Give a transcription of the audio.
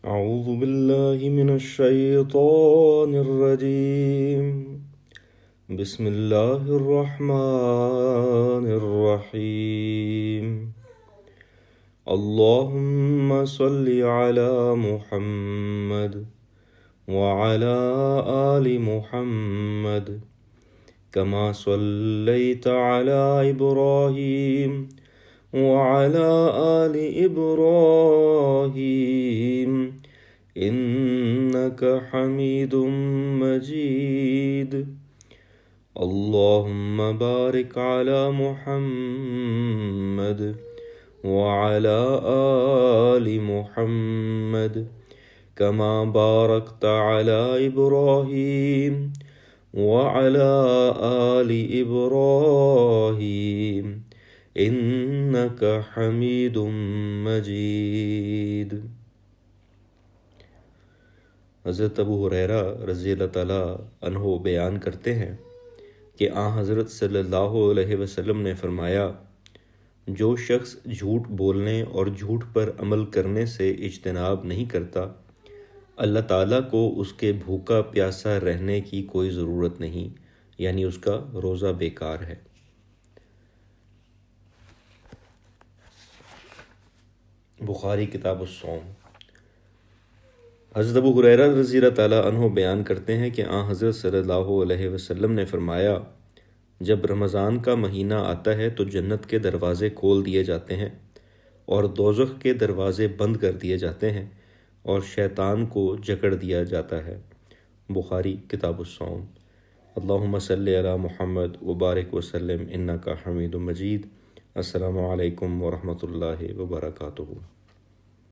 أعوذ بالله من الشيطان الرجيم. بسم الله الرحمن الرحيم. اللهم صل على محمد وعلى آل محمد كما صليت على إبراهيم وعلى آل إبراهيم إنك حميد مجيد. اللهم بارك على محمد وعلى آل محمد كما باركت على إبراهيم وعلى آل إبراهيم إنك حميد مجيد. حضرت ابو ہریرہ رضی اللہ تعالیٰ عنہ بیان کرتے ہیں کہ حضرت صلی اللہ علیہ وسلم نے فرمایا، جو شخص جھوٹ بولنے اور جھوٹ پر عمل کرنے سے اجتناب نہیں کرتا، اللہ تعالیٰ کو اس کے بھوکا پیاسا رہنے کی کوئی ضرورت نہیں، یعنی اس کا روزہ بیکار ہے۔ بخاری کتاب الصوم۔ حضرت ابو ہریرہ رضی اللہ تعالیٰ عنہ بیان کرتے ہیں کہ حضرت صلی اللہ علیہ وسلم نے فرمایا، جب رمضان کا مہینہ آتا ہے تو جنت کے دروازے کھول دیے جاتے ہیں اور دوزخ کے دروازے بند کر دیے جاتے ہیں اور شیطان کو جکڑ دیا جاتا ہے۔ بخاری کتاب الصوم۔ اللہم صلی علی محمد وبارک وسلم انکا حمید مجید۔ السلام علیکم ورحمۃ اللہ وبرکاتہ۔